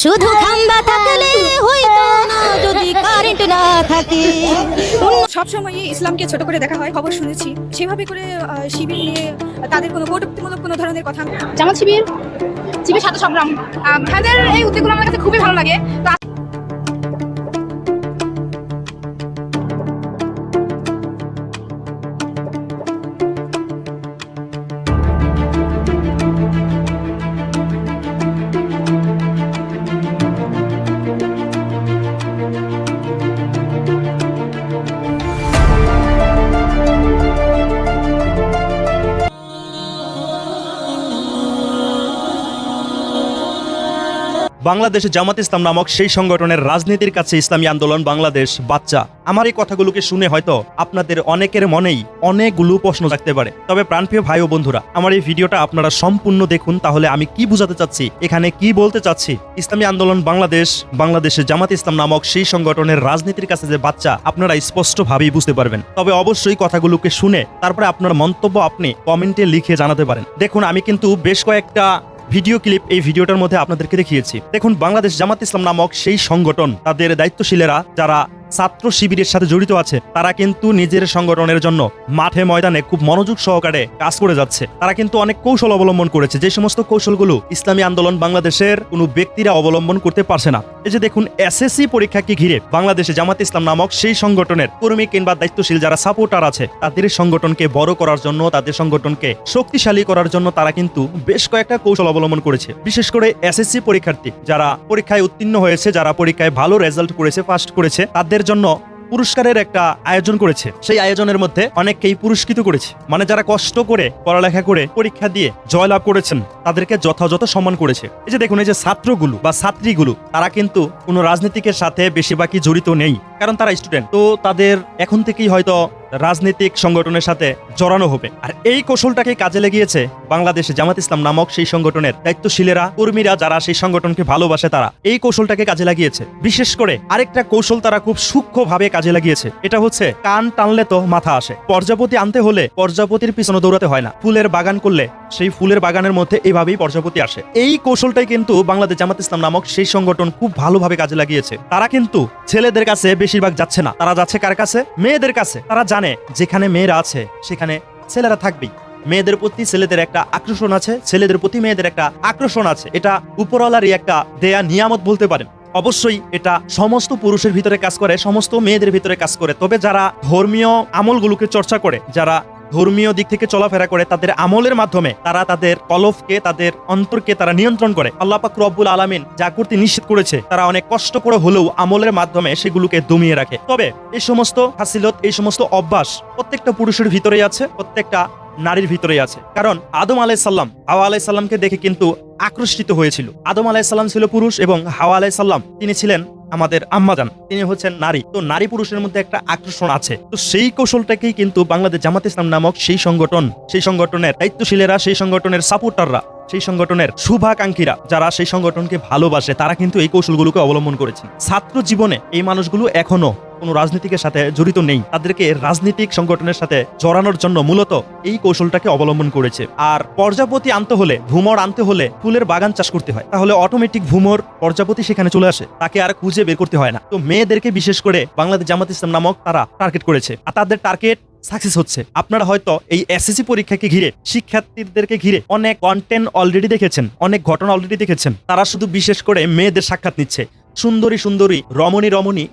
শুধু খাম্বা থাকলে হইতো না যদি কারেন্ট না থাকে। সবসময়ই ইসলামকে ছোট করে দেখা হয়, খবর শুনেছি। সেভাবে করে শিবির নিয়ে তাদের কোনো কটূক্তিমূলক কোনো ধরনের কথা। জামাত শিবির সাথে সংগ্রাম, ভাইদের এই উদ্যোগগুলো আমার কাছে খুবই ভালো লাগে। তো বাংলাদেশে জামাত ইসলাম নামক সেই সংগঠনের রাজনীতির কাছে ইসলামী আন্দোলন বাংলাদেশ বাচ্চা। আমার এই কথাগুলোকে শুনে হয়তো আপনাদের অনেকের মনেই অনেকগুলো প্রশ্ন থাকতে পারে। তবে প্রাণপ্রিয় ভাই ও বন্ধুরা, আমার এই ভিডিওটা আপনারা সম্পূর্ণ দেখুন, তাহলে আমি কি বোঝাতে চাচ্ছি, এখানে কি বলতে চাচ্ছি। ইসলামী আন্দোলন বাংলাদেশে জামাত ইসলাম নামক সেই সংগঠনের রাজনীতির কাছে যে বাচ্চা, আপনারা স্পষ্টভাবেই বুঝতে পারবেন। তবে অবশ্যই কথাগুলোকে শুনে তারপরে আপনার মন্তব্য আপনি কমেন্টে লিখে জানাতে পারেন। দেখুন, আমি কিন্তু বেশ কয়েকটা ভিডিও ক্লিপ এই ভিডিওটার মধ্যে আপনাদেরকে দেখিয়েছি। দেখুন, বাংলাদেশ জামাত ইসলাম নামক সেই সংগঠন, তাদের দায়িত্বশীলেরা যারা ছাত্র শিবিরের সাথে জড়িত আছে, তারা কিন্তু নিজের সংগঠনের জন্য মাঠে ময়দানে খুব মনোযোগ সহকারে কাজ করে যাচ্ছে। তারা কিন্তু অনেক কৌশল অবলম্বন করেছে, যে সমস্ত কৌশলগুলো ইসলামী আন্দোলন বাংলাদেশের কোনো ব্যক্তিরা অবলম্বন করতে পারছে না। এই যে দেখুন, এসএসসি পরীক্ষাকে ঘিরে বাংলাদেশে জামাত ইসলাম নামক সেই সংগঠনের কর্মী কিংবা দায়িত্বশীল যারা সাপোর্টার আছে, তাদের সংগঠনকে বড় করার জন্য, তাদের সংগঠনকে শক্তিশালী করার জন্য তারা কিন্তু বেশ কয়েকটা কৌশল অবলম্বন করেছে। বিশেষ করে এসএসসি পরীক্ষার্থী যারা পরীক্ষায় উত্তীর্ণ হয়েছে, যারা পরীক্ষায় ভালো রেজাল্ট করেছে, ফার্স্ট করেছে, তাদের জন্য পুরস্কারের একটা আয়োজন করেছে। সেই আয়োজনের মধ্যে অনেককেই পুরস্কৃত করেছে। মানে যারা কষ্ট করে পড়ালেখা করে পরীক্ষা দিয়ে জয়লাভ করেছেন, তাদেরকে যথাযথ সম্মান করেছে। এই যে দেখুন, এই যে ছাত্রগুলো বা ছাত্রীগুলো, তারা কিন্তু কোনো রাজনীতিকের সাথে বেশিরভাগই জড়িত নেই, কারণ তারা স্টুডেন্ট। তো তাদের এখন থেকেই হয়তো রাজনৈতিক সংগঠনের সাথে জড়ানো হবে। আর এই কৌশলটাকে কাজে লাগিয়েছে বাংলাদেশে জামাত ইসলাম নামক সেই সংগঠনের দায়িত্বশীলেরা, কর্মীরা যারা সেই সংগঠনকে ভালোবাসে, তারা এই কৌশলটাকে কাজে লাগিয়েছে। বিশেষ করে আরেকটা কৌশল তারা খুব সূক্ষ্মভাবে কাজে লাগিয়েছে। এটা হচ্ছে, কান টানলে তো মাথা আসে। প্রজাপতি আনতে হলে প্রজাপতির পিছনে দৌড়াতে হয় না, ফুলের বাগান করলে সেই ফুলের বাগানের মধ্যে এভাবেই প্রজাপতি আসে। এই কৌশলটাই কিন্তু বাংলাদেশ জামাত ইসলাম নামক সেই সংগঠন খুব ভালোভাবে কাজে লাগিয়েছে। তারা কিন্তু ছেলেদের কাছে বেশিরভাগ যাচ্ছে না, তারা যাচ্ছে কার কাছে? মেয়েদের কাছে। তারা জানে যেখানে মেয়েরা আছে সেখানে ছেলেরা থাকবেই। মেয়েদের প্রতি ছেলেদের একটা আকর্ষণ আছে, ছেলেদের প্রতি মেয়েদের একটা আকর্ষণ আছে। এটা উপরওয়ালারই একটা দেয়া নিয়ামত বলতে পারেন। অবশ্যই এটা সমস্ত পুরুষের ভিতরে কাজ করে, সমস্ত মেয়েদের ভিতরে কাজ করে। তবে যারা ধর্মীয় আমলগুলোকে চর্চা করে, যারা ধর্মীয় দিক থেকে চলাফেরা করে, তাদের আমলের মাধ্যমে তারা তাদের কলফকে, তাদের অন্তরকে তারা নিয়ন্ত্রণ করে। আল্লাহ পাক রব্বুল আলামিন যা করতে নিষেধ করেছে, তারা অনেক কষ্ট করে হলেও আমলের মাধ্যমে সেগুলোকে দমিয়ে রাখে। তবে এই সমস্ত ফাসিলত, এই সমস্ত অভ্যাস প্রত্যেকটা পুরুষের ভিতরেই আছে, প্রত্যেকটা নারীর ভিতরেই আছে। কারণ আদম আলাইসাল্লাম হাওয়া আলাইসাল্লামকে দেখে কিন্তু আকর্ষিত হয়েছিল। আদম আলাইসাল্লাম ছিল পুরুষ এবং হাওয়া আলাইসাল্লাম তিনি ছিলেন আমাদের আম্মাজান, তিনি হচ্ছেন নারী। তো নারী পুরুষের মধ্যে একটা আকর্ষণ আছে। তো সেই কৌশলটাকেই কিন্তু বাংলাদেশ জামাত ইসলাম নামক সেই সংগঠন, সেই সংগঠনের দায়িত্বশীলেরা, সেই সংগঠনের সাপোর্টাররা, সেই সংগঠনের শুভাকাঙ্ক্ষীরা যারা সেই সংগঠনকে ভালোবাসে, তারা কিন্তু এই কৌশলগুলোকে অবলম্বন করেছে। ছাত্র জীবনে এই মানুষগুলো এখনো কোনো রাজনীতিকের সাথে জড়িত নেই, তাদেরকে রাজনৈতিক সংগঠনের সাথে জড়ানোর জন্য মূলত এই কৌশলটাকে অবলম্বন করেছে। আর প্রজাপতি আনতে হলে, ভ্রমর আনতে হলে ফুলের বাগান চাষ করতে হয়, তাহলে অটোমেটিক ভ্রমর, প্রজাপতি সেখানে চলে আসে, তাকে আর খুঁজে বের করতে হয় না। তো মেয়েদেরকে বিশেষ করে বাংলাদেশ জামাত ইসলাম নামক তারা টার্গেট করেছে, আর তাদের টার্গেট সাকসেস হচ্ছে। আপনারা হয়তো এই এসএসসি পরীক্ষাকে ঘিরে, শিক্ষার্থীদেরকে ঘিরে অনেক কন্টেন্ট অলরেডি দেখেছেন, অনেক ঘটনা অলরেডি দেখেছেন। তারা শুধু বিশেষ করে মেয়েদের সাক্ষাৎ নিচ্ছে, সুন্দরী রমণী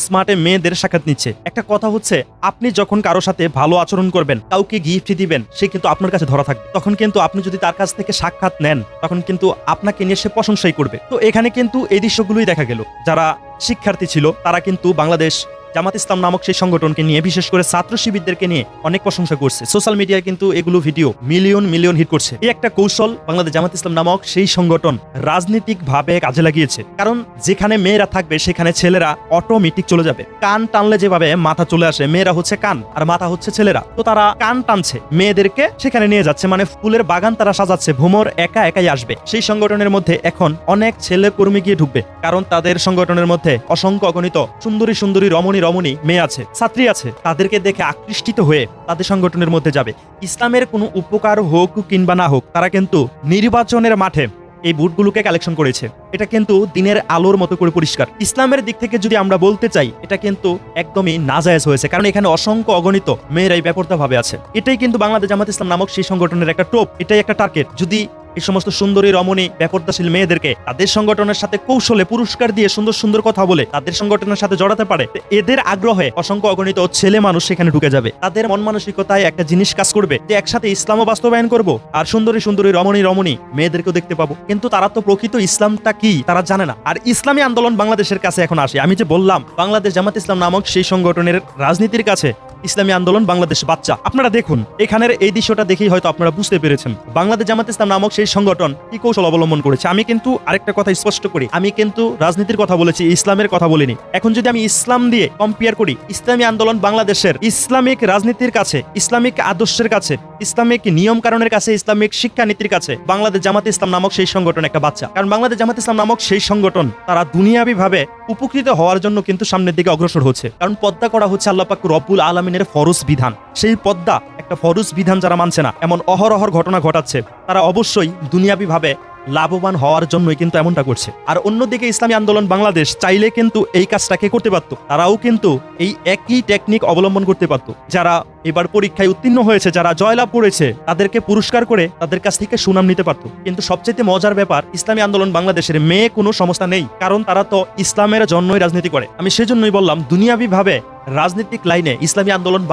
স্মার্টে মেয়েদের সাক্ষাৎ নিচ্ছে। একটা কথা হচ্ছে, আপনি যখন কারো সাথে ভালো আচরণ করবেন, কাউকে গিফট দিবেন, সে কিন্তু আপনার কাছে ধরা থাকবে। তখন কিন্তু আপনি যদি তার কাছ থেকে সাক্ষাৎ নেন, তখন কিন্তু আপনাকে নিয়ে সে প্রশংসাই করবে। তো এখানে কিন্তু এই দৃশ্যগুলোই দেখা গেল। যারা শিক্ষার্থী ছিল, তারা কিন্তু বাংলাদেশ জামাত ইসলাম নামক সেই সংগঠনকে নিয়ে, বিশেষ করে ছাত্র শিবিরদেরকে নিয়ে অনেক প্রশংসা করছে। সোশ্যাল মিডিয়ায় কিন্তু এগুলো ভিডিও মিলিয়ন হিট করছে। এই একটা কৌশল বাংলাদেশ জামাত ইসলাম নামক সেই সংগঠন রাজনৈতিক ভাবে কাজে লাগিয়েছে। কারণ যেখানে মেয়েরা থাকবে সেখানে ছেলেরা অটোমেটিক চলে যাবে। কান টানলে যেভাবে মাথা চলে আসে, মেয়েরা হচ্ছে কান আর মাথা হচ্ছে ছেলেরা। তো তারা কান টানছে, মেয়েদেরকে সেখানে নিয়ে যাচ্ছে, মানে ফুলের বাগান তারা সাজাচ্ছে। ভ্রমর একাই আসবে। সেই সংগঠনের মধ্যে এখন অনেক ছেলে কর্মী গিয়ে ঢুকবে, কারণ তাদের সংগঠনের মধ্যে অসংখ্য অগণিত সুন্দরী রমণী মেয়ে আছে, ছাত্রী আছে। তাদেরকে দেখে আকৃষ্টিত হয়ে তাদের সংগঠনের মধ্যে যাবে। ইসলামের কোনো উপকার হোক কিংবা না হোক, তারা কিন্তু নির্বাচনের মাঠে এই বুটগুলোকে কালেকশন করেছে। এটা কিন্তু দিনের আলোর মতো করে পরিষ্কার। ইসলামের দিক থেকে যদি আমরা বলতে চাই, এটা কিন্তু একদমই নাজায়েজ হয়েছে, কারণ এখানে অসংখ্য অগণিত মেয়েরাই বেপরদা ভাবে আছে। এটাই কিন্তু বাংলাদেশ জামাত ইসলাম নামক সেই সংগঠনের একটা টোপ, এটাই একটা টার্গেট। যদি এই সমস্ত সুন্দরী রমণী বেপরদাশীল মেয়েদেরকে তাদের সংগঠনের সাথে কৌশলে পুরস্কার দিয়ে সুন্দর সুন্দর কথা বলে তাদের সংগঠনের সাথে জড়াতে পারে, এদের আগ্রহে অসংখ্য অগণিত ছেলে মানুষ সেখানে ঢুকে যাবে। তাদের মন মানসিকতায় একটা জিনিস কাজ করবে যে একসাথে ইসলামও বাস্তবায়ন করব আর সুন্দরী সুন্দরী রমণী মেয়েদেরকেও দেখতে পাবো। কিন্তু তারা তো প্রকৃত ইসলামটা কি তারা জানে না। আর ইসলামী আন্দোলন বাংলাদেশের কাছে এখন আসে। আমি যে বললাম বাংলাদেশ জামাত ইসলাম নামক সেই সংগঠনের রাজনীতির কাছে ইসলামী আন্দোলন বাংলাদেশ বাচ্চা। আপনারা দেখুন, এখানের এই দৃশ্যটা দেখেই হয়তো আপনারা বুঝতে পেরেছেন বাংলাদেশ জামাত ইসলাম নামক সেই সংগঠন কি কৌশল অবলম্বন করেছে। আমি কিন্তু আরেকটা কথা স্পষ্ট করি, আমি কিন্তু রাজনীতির কথা বলেছি, ইসলামের কথা বলিনি। এখন যদি আমি ইসলাম দিয়ে কম্পেয়ার করি, ইসলামী আন্দোলন বাংলাদেশের ইসলামিক রাজনীতির কাছে, ইসলামিক আদর্শের কাছে, ইসলামিক নিয়ম কানুনের কাছে, ইসলামিক শিক্ষানীতির কাছে বাংলাদেশ জামাত ইসলাম নামক সেই সংগঠন একটা বাচ্চা। কারণ বাংলাদেশ জামাত ইসলাম নামক সেই সংগঠন তারা দুনিয়াবি ভাবে উপকৃত হওয়ার জন্য কিন্তু সামনের দিকে অগ্রসর হচ্ছে। কারণ পদ্মা করা হচ্ছে আল্লাহ পাক রব্বুল আলামিনের ফরজ বিধান। সেই পদ্মা একটা ফরজ বিধান যারা মানছে না, এমন অহরহর ঘটনা ঘটাচ্ছে, তারা অবশ্যই দুনিয়াবি ভাবে লাভবান হওয়ার জন্যই কিন্তু এমনটা করছে। আর অন্যদিকে ইসলামী আন্দোলন বাংলাদেশ চাইলে কিন্তু এই কাজটাকে করতে পারত। তারাও কিন্তু এই একই টেকনিক অবলম্বন করতে পারত। যারা এবার পরীক্ষায় উত্তীর্ণ হয়েছে, যারা জয়লাভ করেছে, তাদেরকে পুরস্কার করে তাদের কাছ থেকে সুনাম নিতে পারত। কিন্তু সবচেয়ে মজার ব্যাপার, ইসলামী আন্দোলন বাংলাদেশের মেয়ে কোনো সংস্থা নেই, কারণ তারা তো ইসলামের জন্যই রাজনীতি করে। আমি সেজন্যই বললাম দুনিয়াবি ভাবে রাজনৈতিক লাইনে ইসলামী আন্দোলন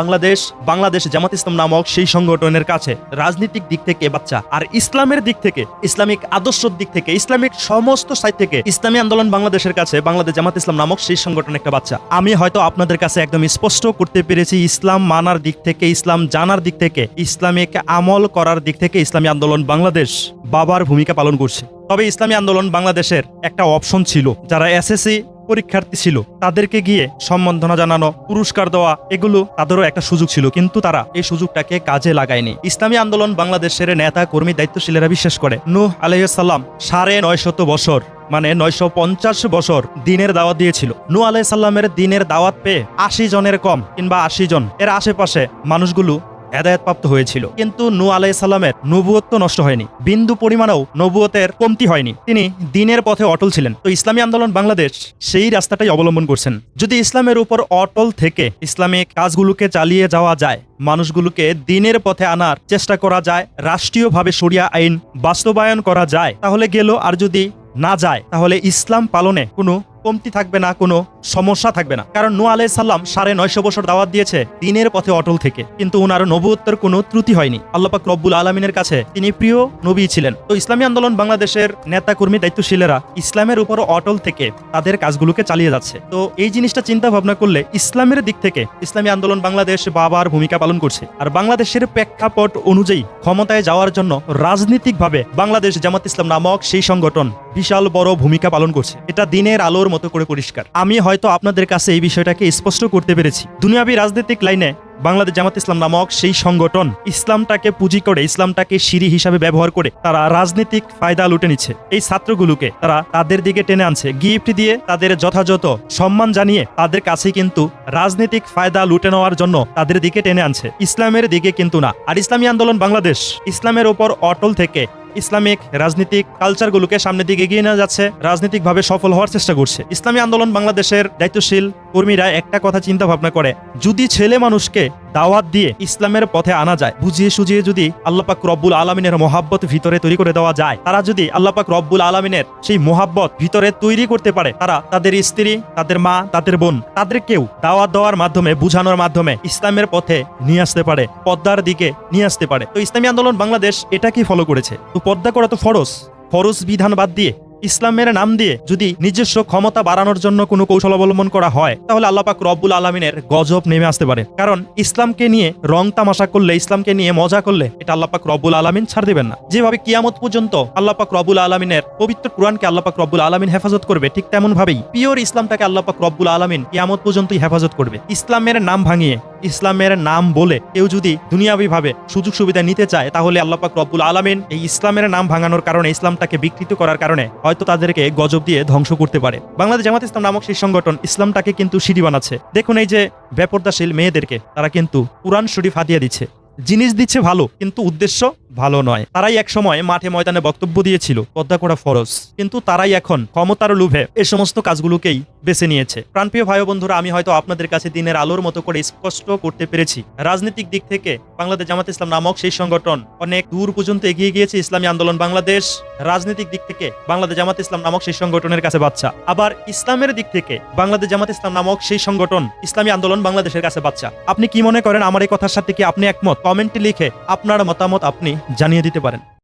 বাংলাদেশ জামাত ইসলাম নামক সেই সংগঠনের কাছে রাজনৈতিক দিক থেকে বাচ্চা, আর ইসলামের দিক থেকে, ইসলামিক আদর্শের দিক থেকে, ইসলামিক সমস্ত সাইড থেকে ইসলামী আন্দোলন বাংলাদেশের কাছে বাংলাদেশ জামাত ইসলাম নামক সেই সংগঠন একটা বাচ্চা। আমি হয়তো আপনাদের কাছে একদম স্পষ্ট করতে পেরেছি, ইসলাম মানার দিক থেকে, ইসলাম জানার দিক থেকে, ইসলামিক আমল করার দিক থেকে ইসলামী আন্দোলন বাংলাদেশ বাবার ভূমিকা পালন করছে। তবে ইসলামী আন্দোলন বাংলাদেশের একটা অপশন ছিল, যারা এসএসসি পরীক্ষার্থী ছিল তাদেরকে গিয়ে সম্বর্ধনা জানানো, পুরস্কার দেওয়া, এগুলো তাদেরও একটা সুযোগ ছিল, কিন্তু তারা এই সুযোগটাকে কাজে লাগায়নি। ইসলামী আন্দোলন বাংলাদেশের নেতা কর্মী দায়িত্বশীলেরা বিশ্বাস করে নূহ আলাইহিস সালাম 950 বছর মানে 950 বছর দিনের দাওয়াত দিয়েছিল। নূহ আলাইহিস সালামের দিনের দাওয়াত পেয়ে 80 জনের কম কিংবা 80 জন এর আশেপাশে মানুষগুলো হেদায়েতপ্রাপ্ত হয়েছিল। কিন্তু নূহ আলাইহিস সালামের নবুয়ত নষ্ট হয়নি, বিন্দু পরিমাণেও নবুয়তের কমতি হয়নি, তিনি দ্বীনের পথে অটল ছিলেন। তো ইসলামী আন্দোলন বাংলাদেশ সেই রাস্তাটাই অবলম্বন করছেন। যদি ইসলামের উপর অটল থেকে ইসলামিক কাজগুলোকে চালিয়ে যাওয়া যায়, মানুষগুলোকে দ্বীনের পথে আনার চেষ্টা করা যায়, রাষ্ট্রীয়ভাবে শরিয়া আইন বাস্তবায়ন করা যায়, তাহলে গেল। আর যদি না যায়, তাহলে ইসলাম পালনে কোনো কমতি থাকবে না, কোনো সমস্যা থাকবে না। কারণ নূহ আলাইহিস সালাম 950 বছর দাওয়াত দিয়েছে দ্বীনের পথে অটল থেকে, কিন্তু ওনার নবুয়তের কোনো ত্রুটি হয়নি। আল্লাহ পাক রব্বুল আলামিনের কাছে তিনি প্রিয় নবী ছিলেন। তো ইসলামী আন্দোলন বাংলাদেশের নেতা কর্মী দায়িত্বশীলেরা ইসলামের উপর অটল থেকে তাদের কাজগুলোকে চালিয়ে যাচ্ছে। তো এই জিনিসটা চিন্তা ভাবনা করলে ইসলামের দিক থেকে ইসলামী আন্দোলন বাংলাদেশ বাবার ভূমিকা পালন করছে। আর বাংলাদেশের প্রেক্ষাপট অনুযায়ী ক্ষমতায় যাওয়ার জন্য রাজনৈতিকভাবে বাংলাদেশ জামাত ইসলাম নামক সেই সংগঠন বিশাল বড় ভূমিকা পালন করছে। এটা দিনের আলোর মতো করে পরিষ্কার। আমি হয়তো আপনাদের কাছে এই বিষয়টাকে স্পষ্ট করতে পেরেছি। দুনিয়াবী রাজনৈতিক লাইনে বাংলাদেশ জামাত ইসলাম নামক সেই সংগঠন ইসলামটাকে পুঁজি করে, ইসলামটাকে সিঁড়ি হিসাবে ব্যবহার করে তারা রাজনৈতিক ফায়দা লুটে নিচ্ছে। এই ছাত্রগুলোকে তারা তাদের দিকে টেনে আনছে, গিফট দিয়ে তাদের যথাযথ সম্মান জানিয়ে তাদের কাছে কিন্তু রাজনৈতিক ফায়দা লুটে নেওয়ার জন্য তাদের দিকে টেনে আনছে, ইসলামের দিকে কিন্তু না। আর ইসলামী আন্দোলন বাংলাদেশ ইসলামের ওপর অটল থেকে ইসলামিক রাজনৈতিক কালচারগুলোকে সামনের দিকে এগিয়ে নিয়ে যাচ্ছে, রাজনৈতিকভাবে সফল হওয়ার চেষ্টা করছে। ইসলামী আন্দোলন বাংলাদেশের দায়িত্বশীল কর্মীরা একটা কথা চিন্তা ভাবনা করে, যদি ছেলে মানুষকে দাওয়াত দিয়ে ইসলামের পথে আনা যায়, বুঝিয়ে সুঝিয়ে যদি আল্লাহ পাক রব্বুল আলামিনের মহাব্বত ভিতরে তৈরি করে দেওয়া যায়, তারা যদি আল্লাহ পাক রব্বুল আলামিনের সেই মহাব্বত ভিতরে তৈরি করতে পারে, তারা তাদের স্ত্রী, তাদের মা, তাদের বোন, তাদেরকেও দাওয়াত দেওয়ার মাধ্যমে, বুঝানোর মাধ্যমে ইসলামের পথে নিয়ে আসতে পারে, পদ্মার দিকে নিয়ে আসতে পারে। তো ইসলামী আন্দোলন বাংলাদেশ এটাকেই ফলো করেছে। তো পর্দা করা তো ফরজ বিধান বাদ দিয়ে ইসলামের নাম দিয়ে যদি নিজস্ব ক্ষমতা বাড়ানোর জন্য কোনো কৌশল অবলম্বন করা হয়, তাহলে আল্লাহ পাক রব্বুল আলামিনের গজব নেমে আসতে পারে। কারণ ইসলামকে নিয়ে রং তামাশা করলে, ইসলামকে নিয়ে মজা করলে এটা আল্লাহ পাক রব্বুল আলামিন ছাড় দিবেন না। যেভাবে কিয়ামত পর্যন্ত আল্লাহ পাক রব্বুল আলামিনের পবিত্র কুরআনকে আল্লাহ পাক রব্বুল আলামিন হেফাজত করবে, ঠিক তেমন ভাবেই পিওর ইসলামটাকে আল্লাহ পাক রব্বুল আলামিন কিয়ামত পর্যন্তই হেফাজত করবে। ইসলামের নাম ভাঙিয়ে, ইসলামের নাম বলে কেউ যদি দুনিয়াবি ভাবে সুযোগ সুবিধা নিতে চায়, তাহলে আল্লাহ পাক রব্বুল আলামিন এই ইসলামের নাম ভাঙানোর কারণে, ইসলামটাকে বিকৃত করার কারণে হয়তো তাদেরকে গজব দিয়ে ধ্বংস করতে পারে। বাংলাদেশ জামাত ইসলাম নামক সেই সংগঠন ইসলামটাকে কিন্তু সিঁড়ি বানাচ্ছে। দেখুন এই যে বেপর্দাশীল মেয়েদেরকে তারা কিন্তু কুরআন শরীফ হাদিয়া দিচ্ছে, জিনিস দিচ্ছে ভালো, কিন্তু উদ্দেশ্য ভালো নয়। তারাই এক সময় মাঠে ময়দানে বক্তব্য দিয়েছিল পর্দা করা ফরজ, কিন্তু তারাই এখন ক্ষমতার লোভে এ সমস্ত কাজগুলোকেই বেছে নিয়েছে। প্রাণপ্রিয় ভাই ও বন্ধুরা, আমি হয়তো আপনাদের কাছে দিনের আলোর মতো করে স্পষ্ট করতে পেরেছি, রাজনৈতিক দিক থেকে বাংলাদেশ জামাত ইসলাম নামক সেই সংগঠন অনেক দূর পর্যন্ত এগিয়ে গিয়েছে। ইসলামী আন্দোলন বাংলাদেশ রাজনৈতিক দিক থেকে বাংলাদেশ জামাত ইসলাম নামক সেই সংগঠনের কাছে বাচ্চা, আবার ইসলামের দিক থেকে বাংলাদেশ জামাত ইসলাম নামক সেই সংগঠন ইসলামী আন্দোলন বাংলাদেশের কাছে বাচ্চা। আপনি কি মনে করেন? আমার এই কথার সাথে কি আপনি একমত? কমেন্টে লিখে আপনার মতামত আপনি জানিয়ে দিতে পারেন।